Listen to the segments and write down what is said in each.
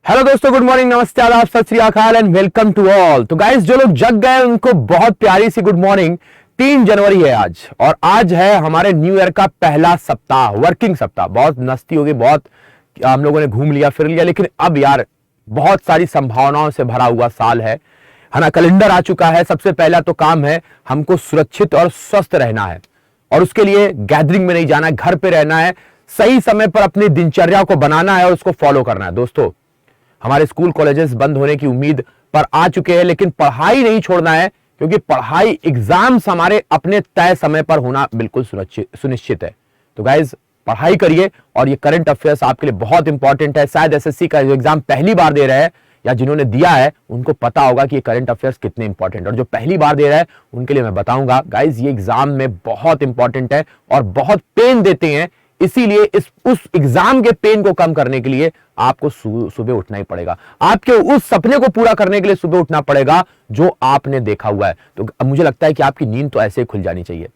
Hello दोस्तों, good morning, नमस्ते, आदाब, सत श्री अकाल एंड वेलकम टू ऑल। तो गाइस, जो लोग जग गए उनको बहुत प्यारी सी गुड मॉर्निंग। 3 जनवरी है आज और आज है हमारे न्यू ईयर का पहला सप्ताह, वर्किंग सप्ताह। बहुत मस्ती होगी, बहुत हम लोगों ने घूम लिया फिर लिया, लेकिन अब यार बहुत सारी संभावनाओं से भरा हुआ साल है ना। कैलेंडर आ चुका है। सबसे पहला तो काम है हमको सुरक्षित और स्वस्थ रहना है और उसके लिए गैदरिंग में नहीं जाना है, घर पे रहना है, सही समय पर अपनी दिनचर्या को बनाना है और उसको फॉलो करना है। दोस्तों, हमारे स्कूल कॉलेजेस बंद होने की उम्मीद पर आ चुके हैं, लेकिन पढ़ाई नहीं छोड़ना है, क्योंकि पढ़ाई एग्जाम्स हमारे अपने तय समय पर होना बिल्कुल सुनिश्चित है। तो गाइज, पढ़ाई करिए और ये करंट अफेयर्स आपके लिए बहुत इंपॉर्टेंट है। शायद एसएससी का एग्जाम पहली बार दे रहे हैं या जिन्होंने दिया है उनको पता होगा कि ये करंट अफेयर्स कितने इंपॉर्टेंट, और जो पहली बार दे रहा है उनके लिए मैं बताऊंगा गाइज, ये एग्जाम में बहुत इंपॉर्टेंट है और बहुत पेन देते हैं। इसीलिए उस एग्जाम के पेन को कम करने के लिए आपको सुबह उठना ही पड़ेगा। आपके उस सपने को पूरा करने के लिए सुबह उठना पड़ेगा जो आपने देखा हुआ है। तो मुझे लगता है कि आपकी नींद तो ऐसे ही खुल जानी चाहिए।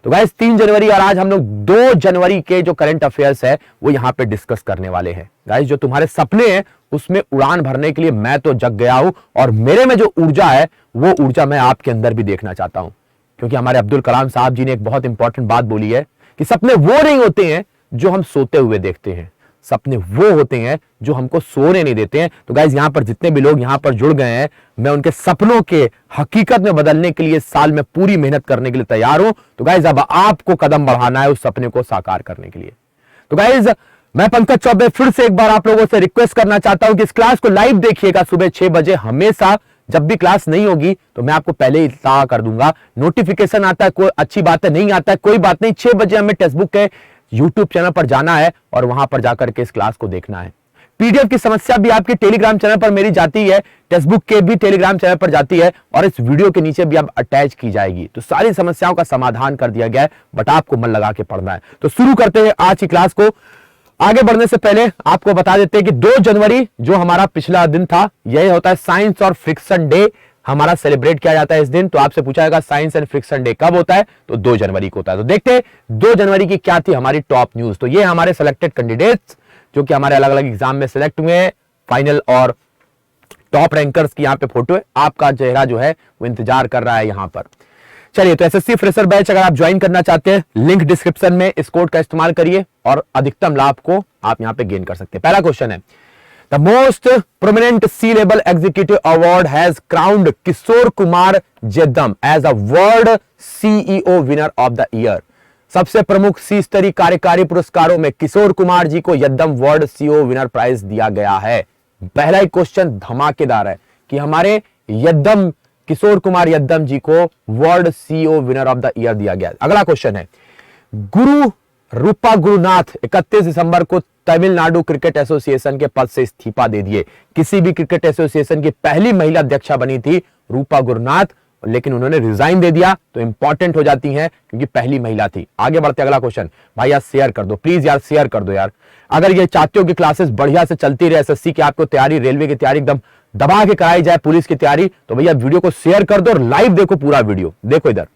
तो गाइस, 3 जनवरी और आज हम लोग 2 जनवरी के जो करंट अफेयर्स है वो यहां पे डिस्कस करने वाले हैं। गाइस, जो तुम्हारे सपने हैं उसमें उड़ान भरने के लिए मैं तो जग गया हूं और मेरे में जो ऊर्जा है वो ऊर्जा मैं आपके अंदर भी देखना चाहता हूं, क्योंकि हमारे अब्दुल कलाम साहब जी ने एक बहुत इंपॉर्टेंट बात बोली है कि सपने वो नहीं होते हैं जो हम सोते हुए देखते हैं, सपने वो होते हैं जो हमको सोने नहीं देते हैं। तो गाइज, यहां पर जितने भी लोग यहां पर जुड़ गए हैं, मैं उनके सपनों के हकीकत में बदलने के लिए साल में पूरी मेहनत करने के लिए तैयार हूं। तो गाइज, अब आपको कदम बढ़ाना है उस सपने को साकार करने के लिए। तो गाइज, मैं पंकज चौबे फिर से एक बार आप लोगों से रिक्वेस्ट करना चाहता हूं कि इस क्लास को लाइव देखिएगा सुबह 6 बजे। हमेशा जब भी क्लास नहीं होगी तो मैं आपको पहले ही इत्तला कर दूंगा। नोटिफिकेशन आता है, कोई अच्छी बात है, नहीं आता है कोई बात नहीं, 6 बजे हमें टेक्स्ट बुक के यूट्यूब चैनल पर जाना है और वहां पर जाकर के इस क्लास को देखना है। पीडीएफ की समस्या भी आपके टेलीग्राम चैनल पर मेरी जाती है, टेक्स्ट बुक के भी टेलीग्राम चैनल पर जाती है और इस वीडियो के नीचे भी अब अटैच की जाएगी। तो सारी समस्याओं का समाधान कर दिया गया है, बट आपको मन लगा के पढ़ना है। तो शुरू करते हैं आज की क्लास को। आगे बढ़ने से पहले आपको बता देते हैं कि 2 जनवरी जो हमारा पिछला दिन था, यह होता है साइंस और फ्रिक्शन डे, हमारा सेलिब्रेट किया जाता है इस दिन। तो आपसे पूछा जाएगा साइंस एंड फ्रिक्शन डे कब होता है, तो 2 जनवरी को होता है। तो देखते हैं 2 जनवरी की क्या थी हमारी टॉप न्यूज। तो ये हमारे सिलेक्टेड कैंडिडेट्स जो कि हमारे अलग अलग एग्जाम में सिलेक्ट हुए हैं, फाइनल और टॉप रैंकर्स की यहाँ पे फोटो है। आपका चेहरा जो है वो इंतजार कर रहा है यहाँ पर। चलिए, तो एसएससी फ्रेशर बैच अगर आप ज्वाइन करना चाहते हैं, लिंक डिस्क्रिप्शन में, इस कोड का इस्तेमाल करिए और अधिकतम लाभ को आप यहाँ पे गेन कर सकते हैं। पहला क्वेश्चन है, the most prominent C level executive award has crowned Kishore Kumar यद्दम as a world CEO winner of the year. सबसे प्रमुख सी स्तरीय कार्यकारी पुरस्कारों में किशोर कुमार जी को यद्दम वर्ल्ड सीईओ विनर प्राइज दिया गया है। पहला ही क्वेश्चन धमाकेदार है कि हमारे यद्दम किशोर कुमार यद्दम जी को world CEO winner of the year दिया गया। अगला क्वेश्चन है, गुरु रूपा गुरुनाथ 31 दिसंबर को तमिलनाडु क्रिकेट एसोसिएशन के पद से इस्तीफा दे दिए। किसी भी क्रिकेट एसोसिएशन की पहली महिला अध्यक्षा बनी थी रूपा गुरुनाथ, लेकिन उन्होंने रिजाइन दे दिया। तो इंपॉर्टेंट हो जाती हैं क्योंकि पहली महिला थी। आगे बढ़ते अगला क्वेश्चन। भाई यार शेयर कर दो प्लीज, यार शेयर कर दो यार। अगर ये चाहते हो कि क्लासेस बढ़िया से चलती रहे, एसएससी की आपको तैयारी, रेलवे की तैयारी एकदम दबा के कराई जाए, पुलिस की तैयारी, तो भैया वीडियो को शेयर कर दो और लाइव देखो पूरा वीडियो। देखो इधर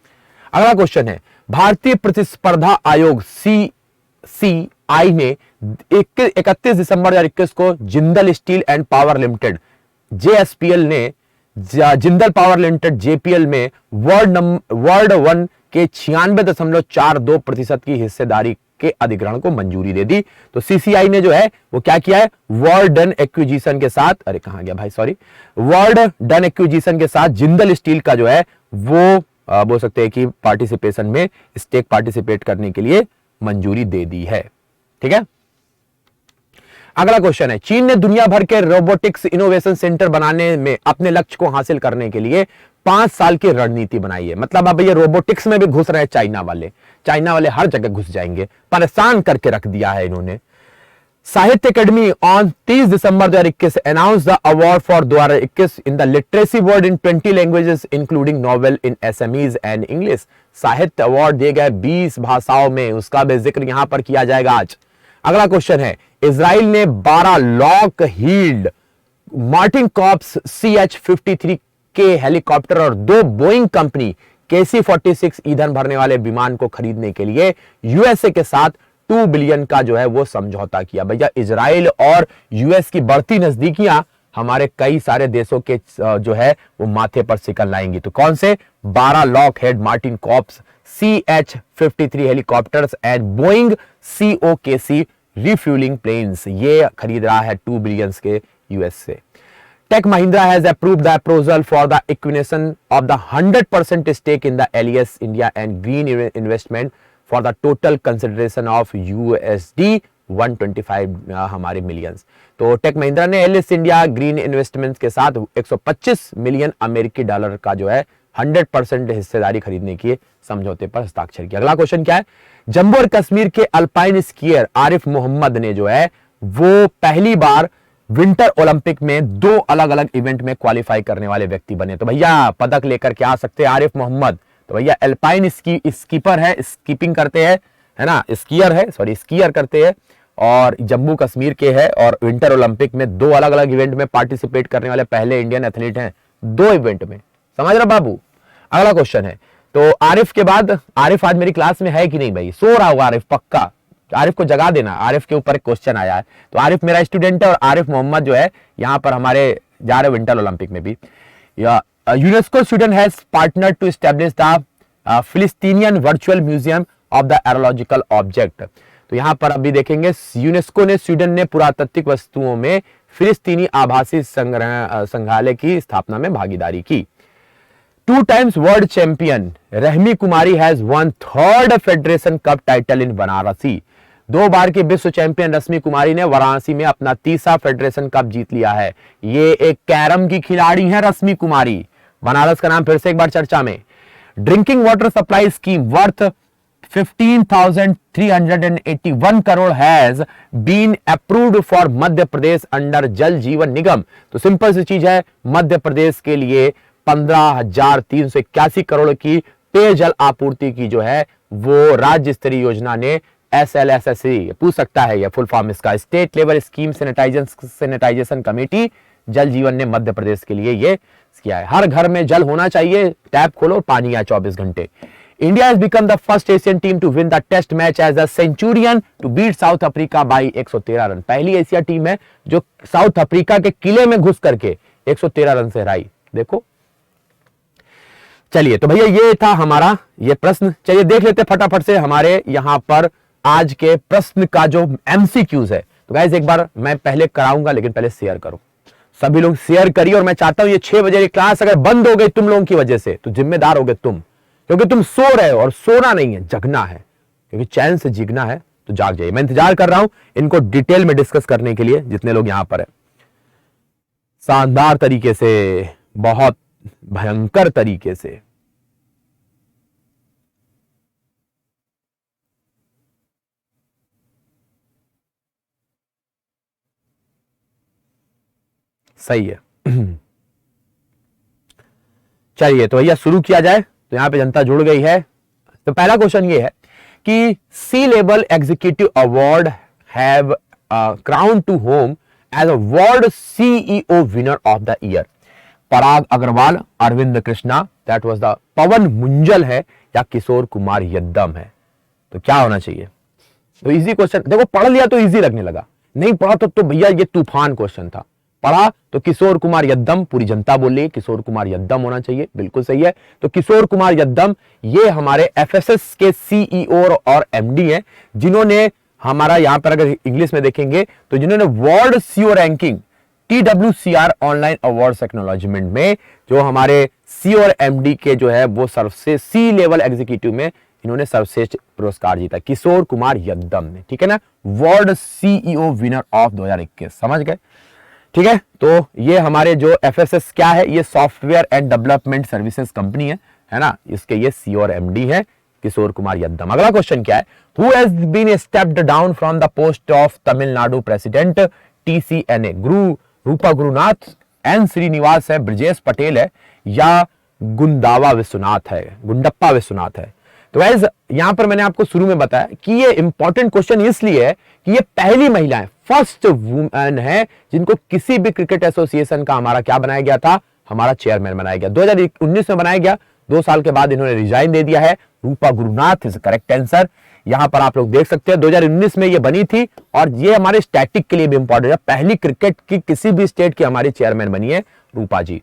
अगला क्वेश्चन है, भारतीय प्रतिस्पर्धा आयोग सीसीआई ने 31 दिसंबर 2021 को Jindal steel and power limited JSPL ने जिंदल पावर लिमिटेड जेपीएल में वर्ल्ड 1 के 96.42% की हिस्सेदारी के अधिग्रहण को मंजूरी दे दी। तो सीसीआई ने जो है वो क्या किया है, वर्ल्ड डन एक्विजिशन के साथ, अरे कहां गया भाई, सॉरी, वर्ल्ड डन एक्विजिशन के साथ जिंदल स्टील का जो है वो बोल सकते हैं कि पार्टिसिपेशन में, स्टेक पार्टिसिपेट करने के लिए मंजूरी दे दी है। ठीक है, अगला क्वेश्चन है, चीन ने दुनिया भर के रोबोटिक्स इनोवेशन सेंटर बनाने में अपने लक्ष्य को हासिल करने के लिए 5 साल की रणनीति बनाई है। मतलब अब ये रोबोटिक्स में भी घुस रहे हैं चाइना वाले हर जगह घुस जाएंगे, परेशान करके रख दिया है इन्होंने। साहित्य academy on 30 December 2021 announce the award for 2021 in the literacy word in 20 languages including novel in SMEs and English. साहित्य अवार्ड दिए गए 20 भाषाओं में, उसका भी जिक्र यहां पर किया जाएगा आज। अगला क्वेश्चन है, इजराइल ने 12 lock heeled Martin cops CH-53 के हेलीकॉप्टर और 2 बोइंग कंपनी KC-46 ईंधन भरने वाले विमान को खरीदने के लिए यूएसए के साथ 2 बिलियन का जो है वो समझौता किया। भैया इजराइल और यूएस की बढ़ती नजदीकियां हमारे कई सारे देशों के जो है वो माथे पर सिकल लाएंगी। तो कौन से? 12 Lockheed Martin corps CH-53 helicopters and Boeing COKC refuelling planes, ये खरीद रहा है 2 बिलियन के यूएस से। Tech Mahindra has approved the proposal for the acquisition of the 100% stake in the LES India and Green Investment for the total consideration of USD 125 हमारे millions. तो take Mahindra ने LS India green investments के साथ 125 million अमेरिकी dollar का जो है 100% हिस्सेदारी खरीदने के समझौते पर हस्ताक्षर किया। अगला क्वेश्चन क्या है? जम्मू और कश्मीर के अल्पाइन स्कीयर आरिफ मोहम्मद ने जो है वो पहली बार विंटर ओलंपिक में 2 अलग अलग इवेंट में क्वालिफाई करने वाले व्यक्ति बने। तो भैया पदक लेकर के आ सकते हैं आरिफ मोहम्मद। तो भैया अल्पाइन स्कीपर है, स्कीपिंग करते हैं, है ना, स्कीयर है, सॉरी स्कीयर करते हैं और जम्मू कश्मीर के है और विंटर ओलंपिक में 2 अलग अलग इवेंट में पार्टिसिपेट करने वाले पहले इंडियन एथलीट हैं 2 इवेंट में। समझ रहा बाबू? अगला क्वेश्चन है, तो आरिफ के बाद, आरिफ आज मेरी क्लास में है कि नहीं भाई? सो रहा होगा आरिफ पक्का, आरिफ को जगा देना। आरिफ के ऊपर एक क्वेश्चन आया है, तो आरिफ मेरा स्टूडेंट है और आरिफ मोहम्मद जो है यहाँ पर हमारे जा रहे विंटर ओलंपिक में भी। UNESCO Sweden has partner to establish the Palestinian virtual museum of the archaeological object. तो यहाँ पर अभी देखेंगे यूनेस्को ने स्वीडन ने पुरातात्विक वस्तुओं में फिलिस्तीनी आभासी संग्रहालय की स्थापना में भागीदारी की। 2 times world champion Rashmi Kumari has won 3rd federation cup title in Varanasi. 2 बार के विश्व चैंपियन रश्मि कुमारी ने वाराणसी में अपना 3रा फेडरेशन कप जीत लिया है। ये एक कैरम की खिलाड़ी है रश्मि कुमारी। बनारस का नाम फिर से एक बार चर्चा में। Drinking water supply scheme worth 15,381 crore has been approved for Madhya Pradesh under Jal Jeevan निगम। तो सिंपल सी चीज है, मध्य प्रदेश के लिए 15,381 करोड़ की पेयजल आपूर्ति की जो है वो राज्य स्तरीय योजना ने SLSSC, पूछ सकता है यह फुल फॉर्म इसका, state level scheme sanitisation committee Jal Jeevan ने मध्य प्रदेश के लिए ये किया है। हर घर में जल होना चाहिए, टैप खोलो पानी आए 24 घंटे। India has become the first Asian team to win the test match as a Centurion to beat South Africa by 113 run. पहली एशिया टीम है जो साउथ अफ्रीका के किले में घुस करके 113 रन से हराई। देखो, चलिए तो भैया ये था हमारा ये प्रश्न। चलिए देख लेते फटाफट से हमारे यहां पर आज के प्रश्न का जो MCQs है। तो गाइस एक बार मैं पहले कराऊंगा, लेकिन पहले शेयर करो, सभी लोग शेयर करिए। और मैं चाहता हूं ये 6 बजे की क्लास अगर बंद हो गई तुम लोगों की वजह से तो जिम्मेदार होगे तुम, क्योंकि तुम सो रहे हो और सोना नहीं है, जगना है, क्योंकि चैन से जीगना है तो जाग जाइए। मैं इंतजार कर रहा हूं इनको डिटेल में डिस्कस करने के लिए, जितने लोग यहां पर है। शानदार तरीके से, बहुत भयंकर तरीके से। सही है। चलिए तो भैया शुरू किया जाए। तो यहां पे जनता जुड़ गई है। तो पहला क्वेश्चन ये है कि C level executive award have crown to home as a world CEO winner of the year. Parag Agrawal, Arvind Krishna, that was the Pawan Munjal है या किशोर कुमार यद्दम है? तो क्या होना चाहिए? तो इजी क्वेश्चन, देखो पढ़ लिया तो इजी लगने लगा, नहीं पढ़ा तो भैया ये तूफान क्वेश्चन था। पढ़ा तो किशोर कुमार यद्दम, पूरी जनता बोल रही है किशोर कुमार यद्दम होना चाहिए, बिल्कुल सही है। तो किशोर कुमार यद्दम ये हमारे एफएसएस के सीईओ और एमडी हैं, जिन्होंने हमारा यहां पर अगर इंग्लिश में देखेंगे तो जिन्होंने world CEO ranking TWCR online award acknowledgement में जो हमारे सी और एमडी के जो है वो सर्वश्रेष्ठ सी लेवल एग्जीक्यूटिव में इन्होंने सर्वश्रेष्ठ पुरस्कार जीता, किशोर कुमार यद्दम ने, ठीक है ना। वर्ल्ड सीईओ विनर ऑफ 2021, समझ गए? ठीक है, तो ये हमारे जो एफएसएस क्या है, ये software and development services company है ना, इसके ये सी और एमडी है किशोर कुमार यद्दम। अगला क्वेश्चन क्या है? Who has been stepped down from the post of Tamil Nadu president TCNA? Rupa Gurunath, N Srinivas है, ब्रजेश पटेल है या गुंडप्पा विश्वनाथ है? तो गाइस यहां पर मैंने आपको शुरू में बताया कि ये इंपॉर्टेंट क्वेश्चन इसलिए है कि ये पहली महिला है, फर्स्ट वुमेन है जिनको किसी भी क्रिकेट एसोसिएशन का हमारा क्या बनाया गया था, हमारा चेयरमैन बनाया गया। 2019 में बनाया गया, 2 साल के बाद इन्होंने रिजाइन दे दिया है। रूपा गुरुनाथ इज करेक्ट आंसर। यहां पर आप लोग देख सकते हैं 2019 में ये बनी थी, और ये हमारे स्टैटिक के लिए भी इंपॉर्टेंट है। पहली क्रिकेट की किसी भी स्टेट की हमारी चेयरमैन बनी है रूपा जी।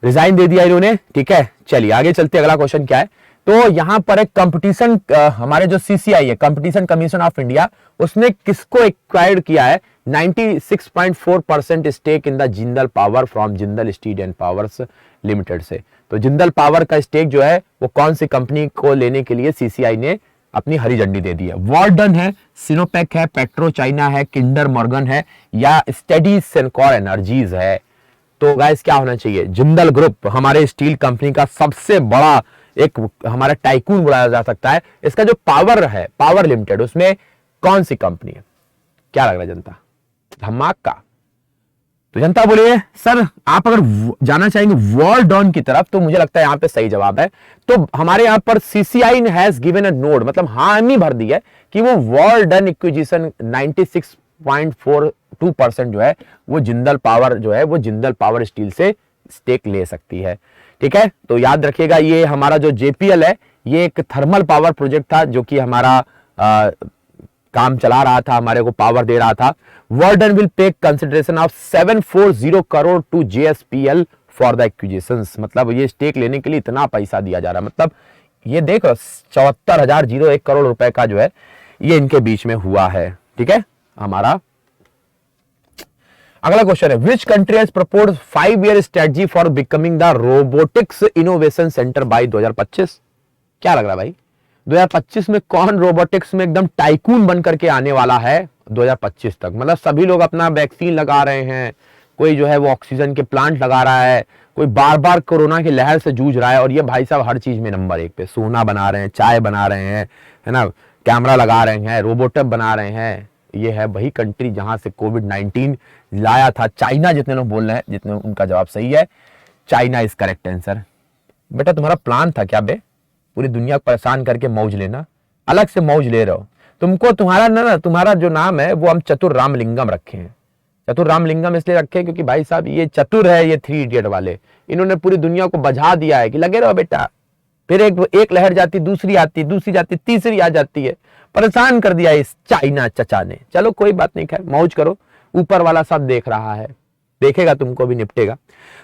रिजाइन दे दिया इन्होंने, ठीक है। चलिए आगे चलते, अगला क्वेश्चन क्या है। तो यहां पर एक कंपटीशन, हमारे जो सीसीआई है, कंपटीशन कमीशन ऑफ इंडिया, उसने किसको एक्वायर्ड किया है 96.4% stake in the Jindal power from Jindal steel and powers limited से। तो जिंदल पावर का स्टेक जो है वो कौन सी कंपनी को लेने के लिए सीसीआई ने अपनी हरी झंडी दे दी है? वॉर्डन है, सिनोपेक है, पेट्रो चाइना है, किंडर मॉर्गन है, या स्टेडी सेंकोर एनर्जीज है? तो गाइस क्या होना चाहिए? जिंदल ग्रुप हमारे स्टील कंपनी का सबसे बड़ा एक हमारा टाइकून बुलाया जा सकता है। इसका जो पावर है, पावर लिमिटेड, उसमें कौन सी कंपनी है? क्या लग रहा है जनता? धमाका। तो जनता बोलिए सर, आप अगर जाना चाहेंगे वॉर्डन की तरफ, तो मुझे लगता है यहां पे सही जवाब है। तो हमारे यहां पर CCI has given a node, मतलब हामी भर दी है कि वो वॉर्डन एक्विजिशन 96.42% जो है वो जिंदल पावर जो है वो जिंदल पावर स्टील से स्टेक ले सकती है, ठीक है। तो याद रखिएगा, ये हमारा जो जेपीएल है ये एक थर्मल पावर प्रोजेक्ट था जो कि हमारा काम चला रहा था, हमारे को पावर दे रहा था। वर्डन will pay consideration of 740 crore to JSPL for the acquisitions, मतलब ये स्टेक लेने के लिए इतना पैसा दिया जा रहा है। मतलब ये देखो 74,001 करोड़ रुपए का जो है ये इनके बीच में हुआ है, ठीक है। हमारा अगला क्वेश्चन है, which country has proposed 5-year strategy for becoming the robotics innovation centre by 2025? क्या लग रहा है भाई, 2025 में कौन रोबोटिक्स में एकदम टाइकून बन करके आने वाला है 2025 तक? मतलब सभी लोग अपना वैक्सीन लगा रहे हैं, कोई जो है वो ऑक्सीजन के प्लांट लगा रहा है, कोई बार बार कोरोना की लहर से जूझ रहा है, और ये भाई साहब हर चीज में नंबर 1 पे। सोना बना रहे हैं, चाय बना रहे हैं, है ना, कैमरा लगा रहे हैं, रोबोट बना रहे हैं। ये है वही कंट्री जहां से कोविड-19 लाया था। चाइना जितने लोग बोल रहे हैं, जितने उनका जवाब सही है, चाइना इज करेक्ट आंसर। बेटा तुम्हारा प्लान था क्या बे, पूरी दुनिया को परेशान करके मौज लेना? अलग से मौज ले रहे हो तुमको। तुम्हारा जो नाम है वो हम चतुर रामलिंगम रखे हैं। चतुर रामलिंगम इसलिए रखे क्योंकि भाई साहब ये चतुर है, ये 3 इडियट वाले, इन्होंने पूरी दुनिया को बजा दिया है कि लगे रहो बेटा। फिर एक लहर जाती, दूसरी आती, दूसरी जाती, तीसरी आ जाती है। परेशान कर दिया इस चाइना चचा ने। चलो कोई बात नहीं, खैर मौज करो, ऊपर वाला सब देख रहा है, देखेगा तुमको भी, निपटेगा।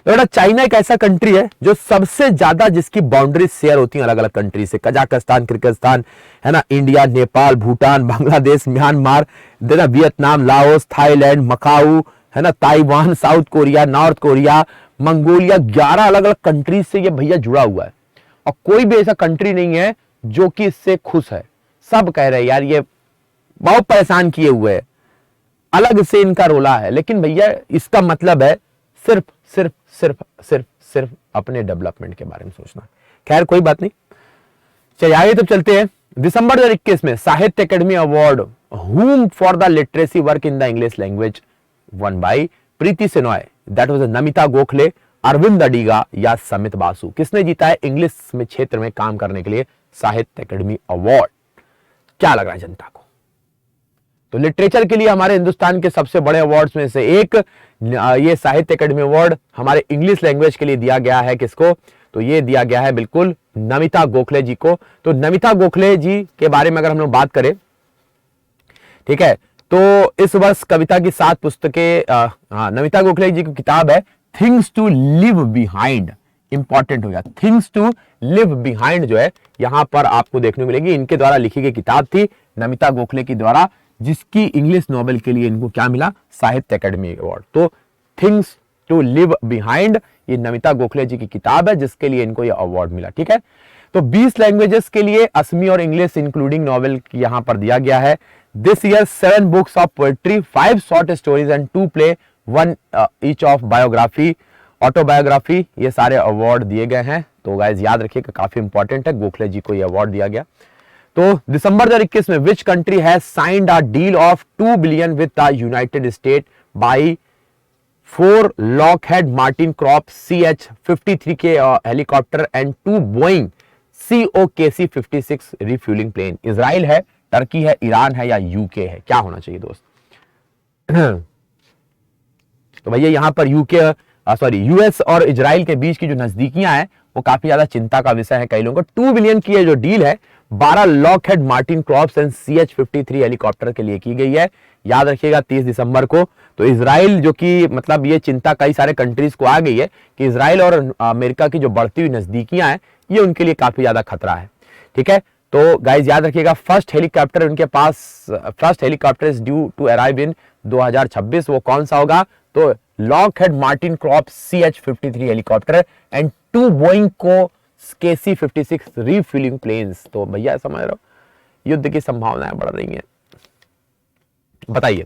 तो बेटा चाइना एक ऐसा कंट्री है जो सबसे ज्यादा जिसकी बाउंड्री शेयर होती है अलग अलग कंट्री से, कजाकिस्तान, किर्गिस्तान, है ना, इंडिया, नेपाल, भूटान, बांग्लादेश, म्यांमार, देना वियतनाम, लाओस, थाईलैंड, मकाऊ, है ना, Taiwan, south Korea, north Korea, Mongolia, 11 अलग अलग कंट्री से ये भैया जुड़ा हुआ है। और कोई भी ऐसा कंट्री नहीं है जो कि इससे खुश है। सब कह रहे हैं यार ये बहुत परेशान किए हुए हैं, अलग से इनका रोला है। लेकिन भैया इसका मतलब है सिर्फ सिर्फ सिर्फ सिर्फ सिर्फ अपने डेवलपमेंट के बारे में सोचना। खैर कोई बात नहीं, चलिए आगे तब चलते हैं। दिसंबर 2021 में Sahitya Akademi award whom for the literacy work in the English language won by Preeti Shenoy, that was Namita Gokhale, Aravind Adiga या समित बासु। किसने जीता है इंग्लिश में क्षेत्र में काम करने के लिए साहित्य अकेडमी अवार्ड? क्या लग रहा है जनता को? तो लिटरेचर के लिए हमारे हिंदुस्तान के सबसे बड़े अवार्ड्स में से एक ये साहित्य अकेडमी अवार्ड हमारे इंग्लिश लैंग्वेज के लिए दिया गया है। किसको? तो ये दिया गया है बिल्कुल नमिता गोखले जी को। तो नमिता गोखले जी के बारे में अगर हम लोग बात करें, ठीक है, तो इस वर्ष कविता की 7 पुस्तकें, नमिता गोखले जी की किताब है things to leave behind, important हो गया, थिंग्स टू लिव बिहाइंड जो है यहां पर आपको देखने को मिलेगी। इनके द्वारा लिखी गई किताब थी नमिता गोखले की द्वारा, जिसकी इंग्लिश नॉवेल के लिए इनको क्या मिला? साहित्य अकेडमी अवार्ड। तो थिंग्स टू लिव बिहाइंड ये नमिता गोखले जी की किताब है जिसके लिए इनको ये अवार्ड मिला, ठीक है। तो 20 लैंग्वेजेस के लिए असमी और इंग्लिश इंक्लूडिंग नॉवेल यहां पर दिया गया है। This year 7 books of poetry, 5 short stories and 2 play, 1 each of biography, autobiography, ये सारे अवार्ड दिए गए हैं। तो गाइस याद रखिएगा काफी इंपॉर्टेंट है, गोखले जी को ये अवार्ड दिया गया। तो दिसंबर 2021 में which country has signed a deal of 2 billion with the United State by 4 Lockheed Martin corp CH-53 के helicopter and 2 Boeing COKC-56 refuelling plane? Israel है, टर्की है, ईरान है या यूके है? क्या होना चाहिए दोस्त? तो भैया यहां पर यूएस और इजराइल के बीच की जो नजदीकियां हैं वो काफी ज्यादा चिंता का विषय है कई लोगों को। 2 बिलियन की ये जो डील है 12 Lockheed Martin crops and CH-53 helicopter के लिए की गई है। याद रखिएगा 30 दिसंबर को। तो इजराइल जो कि मतलब ये चिंता कई सारे कंट्रीज को आ गई है कि इजराइल और अमेरिका की जो बढ़ती हुई नजदीकियां हैं ये उनके लिए काफी ज्यादा खतरा है। ठीक है, तो गाइज याद रखिएगा फर्स्ट हेलीकॉप्टर उनके पास, first helicopter is due to arrive in 2026। वो कौन सा होगा? तो Lockheed Martin crops CH-53 helicopter and 2 Boeing को KC-56 रीफ्यूलिंग प्लेन्स। तो भैया समझ रहे हो युद्ध की संभावनाएं बढ़ रही हैं। बताइए,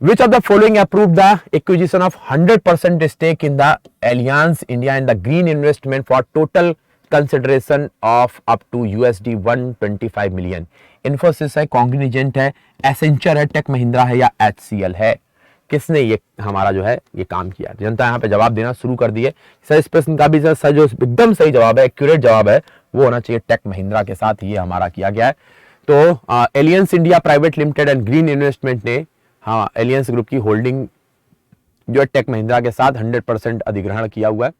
which of the following approved the acquisition of 100% stake in the Alliance India and the green investment for total consideration of up to USD 125 million? Infosys है, Cognizant है, Accenture है, टेक महिंद्रा है या HCL है? किसने ये हमारा जो है ये काम किया? जनता यहाँ पे जवाब देना शुरू कर दिए। सर इस प्रश्न का भी सर जो एकदम सही जवाब है, एक्यूरेट जवाब है, वो होना चाहिए टेक महिंद्रा के साथ ये हमारा किया गया है। तो aliens India private limited and green investment ने हाँ एलियंस ग्रुप की होल्डिंग जो है टेक महिंद्रा के साथ 100% अधिग्रहण किया हुआ है।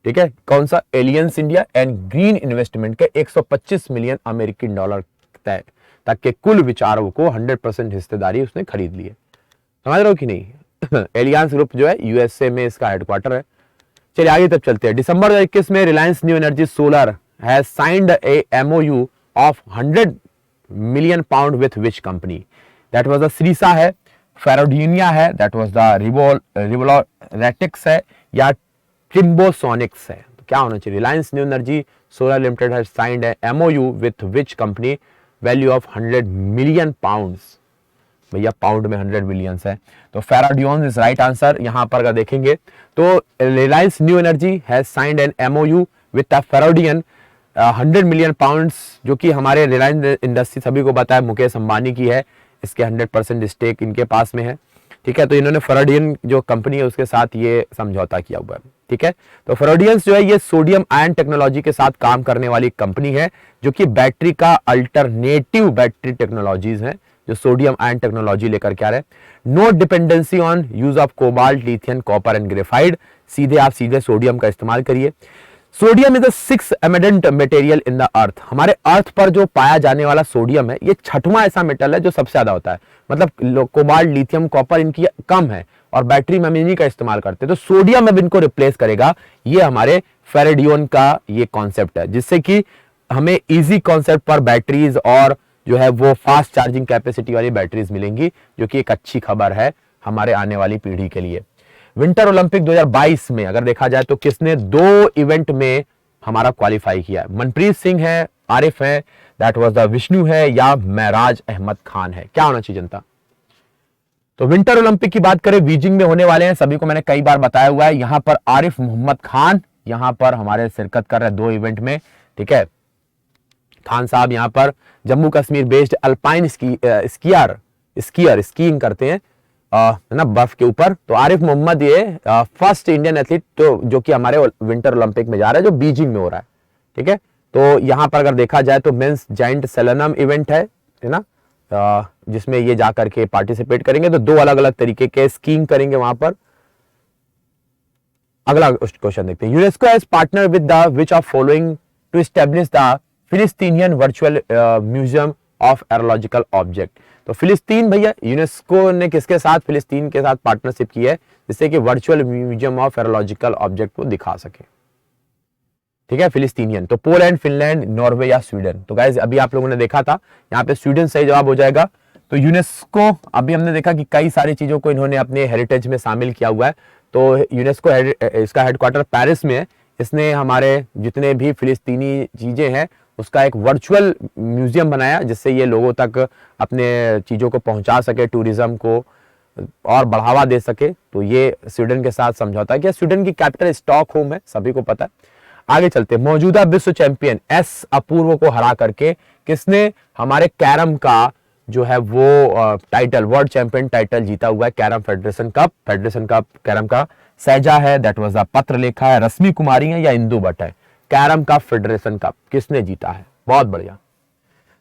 ठीक है, कौन सा? Aliens India and green investment के 125 मिलियन अमेरिकन डॉलर तक के कुल विचारों को 100% हिस्सेदारी उसने खरीद ली है। समझ रहे हो कि नहीं? एलियंस ग्रुप जो है यूएसए में इसका हेडक्वार्टर है। चलिए आगे तब चलते हैं। दिसंबर 2021 में Reliance New Energy Solar has signed a MOU of 100 million pound with which company? That was the सीरिसा है, फेरोडिनिया है, दैट वाज द रिवोलरेटिक्स है या ट्रिम्बोसोनिक्स है? तो क्या होना चाहिए? Reliance New Energy solar limited has signed a MOU with which company, value of 100 million pounds. भैया पाउंड में 100 मिलियन है, तो फेराडियन इज राइट आंसर। यहां पर अगर देखेंगे तो Reliance New Energy has signed an MOU with Faradion 100 million pounds, जो कि हमारे रिलायंस इंडस्ट्री सभी को पता है मुकेश अंबानी की है, इसके 100% स्टेक इनके पास में है। ठीक है, तो इन्होंने फेराडियन जो कंपनी है उसके साथ ये समझौता किया हुआ है। ठीक है, तो फेराडियंस जो है ये सोडियम आयन टेक्नोलॉजी के साथ काम करने वाली कंपनी है जो कि बैटरी का अल्टरनेटिव बैटरी टेक्नोलॉजीज है जो सोडियम आयन टेक्नोलॉजी लेकर के आ रहे हैं। No dependency on use of cobalt, lithium, copper and graphite. सीधे आप सीधे सोडियम का इस्तेमाल करिए। Sodium is the 6th abundant material in the earth. हमारे अर्थ पर जो पाया जाने वाला सोडियम है ये 6वां ऐसा मेटल है जो सबसे ज्यादा होता है। मतलब कोबाल्ट, लिथियम, कॉपर इनकी कम है और बैटरी में हम इन्हीं का इस्तेमाल करते हैं। तो सोडियम अब इनको रिप्लेस करेगा। ये हमारे फेरेडियन का ये कॉन्सेप्ट है, जिससे कि हमें इजी कॉन्सेप्ट पर बैटरीज और जो है वो फास्ट चार्जिंग कैपेसिटी वाली बैटरीज मिलेंगी, जो कि एक अच्छी खबर है हमारे आने वाली पीढ़ी के लिए। विंटर ओलंपिक 2022 में अगर देखा जाए तो किसने 2 इवेंट में हमारा क्वालिफाई किया है? मनप्रीत सिंह है, आरिफ है, दैट वाज द विष्णु है या महराज अहमद खान है? क्या होना चाहिए जनता? तो विंटर ओलंपिक की बात करें बीजिंग में होने वाले हैं, सभी को मैंने कई बार बताया हुआ है। यहां पर आरिफ मोहम्मद खान यहां पर हमारे शिरकत कर रहे हैं 2 इवेंट में। ठीक है, खान साहब यहाँ पर Jammu Kashmir based alpine skiing करते हैं ना बर्फ के ऊपर। तो आरिफ मोहम्मद ये फर्स्ट इंडियन एथलीट तो जो कि हमारे विंटर ओलंपिक में जा रहा है जो बीजिंग में हो रहा है। ठीक है, तो यहाँ पर अगर देखा जाए तो मेंस जाइंट सेलेनम इवेंट है ना, जिसमें ये जाकर के पार्टिसिपेट करेंगे। तो 2 अलग अलग तरीके के स्कीइंग करेंगे वहां पर। अगला क्वेश्चन देखते हैं। UNESCO has partner with the which of following to establish the Palestinian virtual museum of archaeological object? तो फिलिस्तीन भैया यूनेस्को ने किसके साथ? फिलिस्तीन के साथ पार्टनरशिप की है, जिससे कि virtual museum of archaeological object को दिखा सके। ठीक है, फिलिस्तीनियन। तो पोलैंड, फिनलैंड, नॉर्वे या स्वीडन? तो गाइस अभी आप लोगों ने देखा था, यहाँ पे स्वीडन सही जवाब हो जाएगा। तो यूनेस्को, अभी हमने देखा कि कई सारी चीजों को इन्होंने अपने हेरिटेज में शामिल किया हुआ है। तो यूनेस्को इसका हेडक्वार्टर पेरिस में है। इसने हमारे जितने भी फिलिस्तीनी चीजें हैं उसका एक वर्चुअल म्यूजियम बनाया, जिससे ये लोगों तक अपने चीजों को पहुंचा सके, टूरिज्म को और बढ़ावा दे सके। तो ये स्वीडन के साथ समझौता किया। स्वीडन की कैपिटल स्टॉकहोम है, सभी को पता है। आगे चलते, मौजूदा विश्व चैंपियन एस अपूर्व को हरा करके किसने हमारे कैरम का जो है वो टाइटल, वर्ल्ड चैंपियन टाइटल जीता हुआ है? कैरम फेडरेशन कप कैरम का सहजा है, दैट वाज द पत्र लेखा है, रश्मि कुमारी है या इंदु भट्ट है? कैरम का फेडरेशन कप किसने जीता है? बहुत बढ़िया।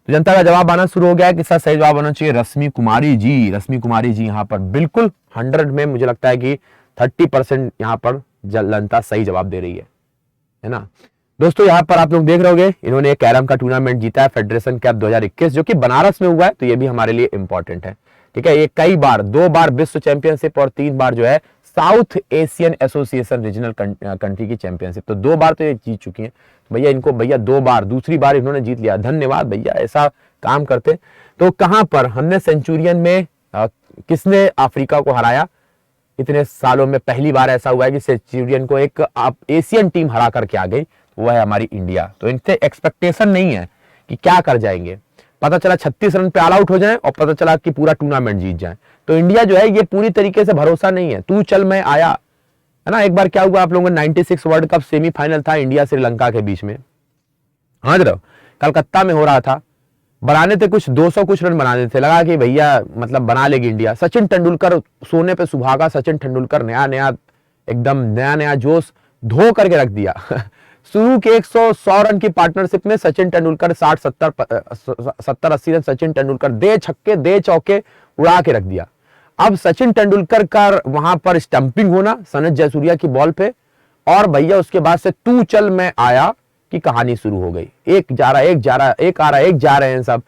तो जनता का जवाब आना शुरू हो गया है कि सही जवाब होना चाहिए रश्मि कुमारी जी। रश्मि कुमारी जी यहाँ पर बिल्कुल 100 में मुझे लगता है कि 30% यहाँ पर जनता सही जवाब दे रही है ना। दोस्तों यहाँ पर आप लोग देख रहे होंगे, इन्होंने कैरम का टूर्नामेंट जीता है, फेडरेशन कप 2021, जो कि बनारस में हुआ है, तो ये भी हमारे लिए इंपॉर्टेंट है। ठीक है, ये कई बार 2 बार विश्व चैंपियनशिप और 3 बार जो है south Asian association regional country की चैंपियनशिप, तो 2 बार तो ये जीत चुकी हैं भैया। इनको भैया 2 बार, दूसरी बार इन्होंने जीत लिया, धन्यवाद भैया, ऐसा काम करते। तो कहां पर हमने सेंचुरियन में किसने अफ्रीका को हराया? इतने सालों में पहली बार ऐसा हुआ है कि सेंचुरियन को एक एशियन टीम हरा करके आ गई, वो है हमारी इंडिया। तो इनसे एक्सपेक्टेशन नहीं है कि क्या कर जाएंगे, पता चला 36 रन पे ऑल आउट हो जाए और पता चला कि पूरा टूर्नामेंट जीत जाए। तो इंडिया जो है ये पूरी तरीके से भरोसा नहीं है, तू चल मैं आया, है ना। एक बार क्या हुआ आप लोगों को, 96 वर्ल्ड कप सेमीफाइनल था इंडिया श्रीलंका के बीच में, हाँ जरा कलकत्ता में हो रहा था। बनाने थे कुछ 200 कुछ रन बनाने थे, लगा कि भैया मतलब बना लेगी इंडिया। सचिन तेंदुलकर सोने पे सुहागा, सचिन तेंदुलकर नया नया एकदम नया नया जोश धो करके रख दिया। शुरू के 100 रन की पार्टनरशिप में सचिन तेंदुलकर 60-70-80 रन सचिन तेंदुलकर दे छक्के दे चौके उड़ा के रख दिया। अब सचिन तेंदुलकर का वहां पर स्टंपिंग होना सनत जयसूर्या की बॉल पे, और भैया उसके बाद से तू चल मैं आया की कहानी शुरू हो गई। एक जा रहा, एक जा रहा, एक आ रहा, एक जा रहे हैं सब।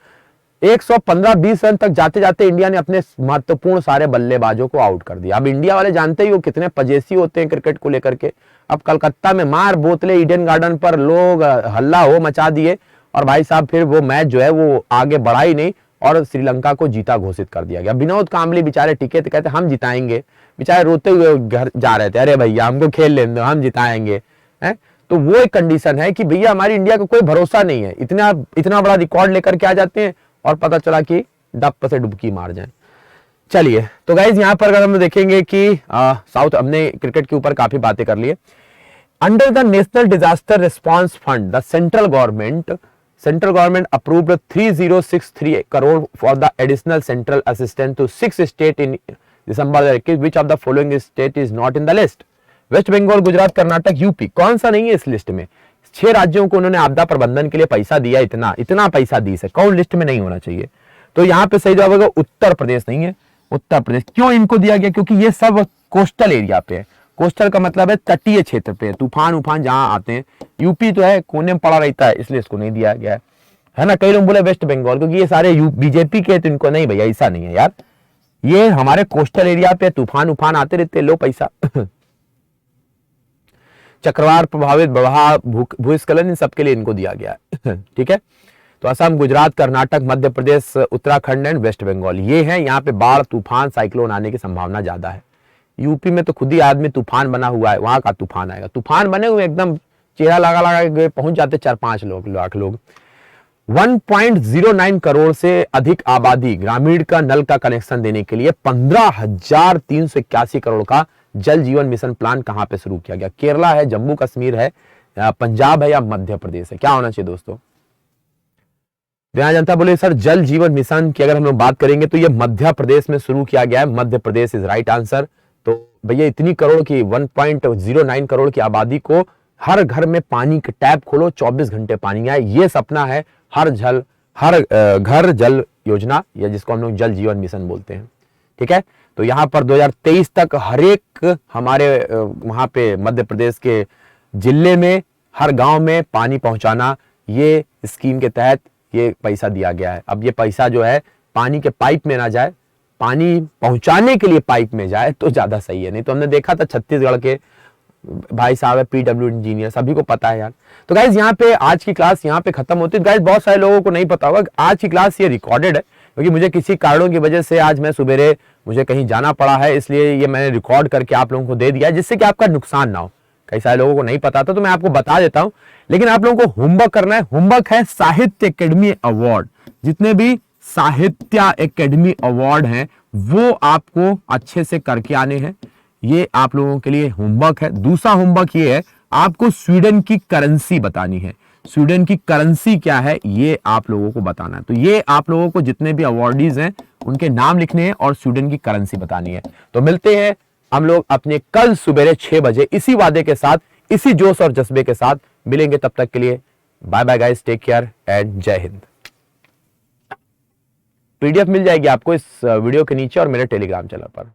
115-20 रन तक जाते जाते इंडिया ने अपने महत्वपूर्ण सारे बल्लेबाजों को आउट कर दिया। अब इंडिया वाले जानते ही हो कितने पजेसी होते हैं क्रिकेट को लेकर के। अब कलकत्ता में मार बोतले ईडन गार्डन पर लोग हल्ला हो मचा दिए, और भाई साहब फिर वो मैच जो है वो आगे बढ़ा ही नहीं और श्रीलंका को जीता घोषित कर दिया गया। विनोद कांबली बेचारे टिके थे, कहते हम जिताएंगे, बेचारे रोते हुए घर जा रहे थे, अरे भैया हमको खेल लेने दो, हम जिताएंगे। है तो वो एक कंडीशन है कि भैया हमारी इंडिया का कोई भरोसा नहीं है, इतना बड़ा रिकॉर्ड लेकर के आ जाते हैं और पता चला कि डप से डुबकी मार जाए। चलिए तो गाइज यहाँ पर अगर हम देखेंगे कि साउथ, हमने क्रिकेट के ऊपर काफी बातें कर लिए। Under the national disaster response fund the central government approved 3063 crore for the additional central assistance to 6 state in December 21, which of the following state is not in the list? West Bengal, Gujarat, Karnataka, UP, कौन सा नहीं है इस list में? 6 राज्यों को उन्होंने आपदा प्रबंधन के लिए पैसा दिया, इतना पैसा दी से कौन लिस्ट में नहीं होना चाहिए? तो यहाँ पे सही जवाब होगा उत्तर प्रदेश नहीं है। उत्तर प्रदेश क्यों इनको दिया गया? क्योंकि ये सब कोस्टल एरिया पे है। कोस्टल का मतलब है तटीय क्षेत्र पे, तूफान उफान जहां आते हैं। यूपी तो है कोने में पड़ा रहता है, इसलिए इसको नहीं दिया गया है ना। कई लोग बोले वेस्ट बंगाल, क्योंकि ये सारे बीजेपी के, तो इनको नहीं भैया, ऐसा नहीं है यार, ये हमारे कोस्टल एरिया पे तूफान उफान आते रहते, लो पैसा। चक्रवात प्रभावित बढ़ा भूस्खलन, इन सबके लिए इनको दिया गया है। ठीक है, तो असम, गुजरात, कर्नाटक, मध्य प्रदेश, उत्तराखंड एंड वेस्ट बंगाल ये हैं। यहाँ पे बाढ़, तूफान, साइक्लोन आने की संभावना ज्यादा है। यूपी में तो खुद ही आदमी तूफान बना हुआ है, वहां का तूफान आएगा। तूफान बने हुए एकदम चेहरा लगा के पहुंच जाते 4-5 लाख लोग। 1.09 करोड़ से अधिक आबादी ग्रामीण का नल का कनेक्शन देने के लिए 15,381 करोड़ का जल जीवन मिशन प्लान कहां पे शुरू किया गया? केरला है, जम्मू कश्मीर है, पंजाब है या मध्य प्रदेश है? क्या होना चाहिए दोस्तों? जनता बोले सर जल जीवन मिशन की अगर हम लोग बात करेंगे तो ये मध्य प्रदेश में शुरू किया गया है। Madhya Pradesh is right answer. तो भैया इतनी करोड़ की 1.09 करोड़ की आबादी को हर घर में पानी के टैप खोलो, 24 घंटे पानी आए, ये सपना है हर घर जल योजना, या जिसको हम लोग जल जीवन मिशन बोलते हैं। ठीक है, तो यहाँ पर 2023 तक हर एक हमारे वहां पे मध्य प्रदेश के जिले में हर गांव में पानी पहुंचाना, ये स्कीम के तहत ये पैसा दिया गया है। अब ये पैसा जो है पानी के पाइप में ना जाए, पानी पहुंचाने के लिए पाइप में जाए तो ज्यादा सही है। नहीं तो हमने देखा था छत्तीसगढ़ के भाई साहब है पीडब्ल्यू इंजीनियर, सभी को पता है यार। तो गाइज यहाँ पे आज की क्लास यहाँ पे खत्म होती है। गाइज बहुत सारे लोगों को नहीं पता होगा आज की क्लास ये रिकॉर्डेड है, क्योंकि मुझे किसी कारणों की वजह से आज मैं सुबेरे मुझे कहीं जाना पड़ा है, इसलिए ये मैंने रिकॉर्ड करके आप लोगों को दे दिया है, जिससे कि आपका नुकसान ना हो। कई सारे लोगों को नहीं पता था तो मैं आपको बता देता हूं, लेकिन आप लोगों को होमवर्क करना है। होमवर्क है साहित्य एकेडमी अवार्ड, जितने भी साहित्य एकेडमी अवार्ड हैं वो आपको अच्छे से करके आने हैं। ये आप लोगों के लिए होमवर्क है। दूसरा होमवर्क ये है, आपको स्वीडन की करेंसी बतानी है। स्वीडन की करेंसी क्या है ये आप लोगों को बताना है। तो ये आप लोगों को जितने भी अवार्डीज हैं उनके नाम लिखने हैं और स्वीडन की करेंसी बतानी है। तो मिलते हैं हम लोग अपने कल सुबह 6 बजे इसी वादे के साथ, इसी जोश और जज्बे के साथ मिलेंगे। तब तक के लिए bye bye guys, take care and Jai Hind. PDF मिल जाएगी आपको इस वीडियो के नीचे और मेरे टेलीग्राम चैनल पर।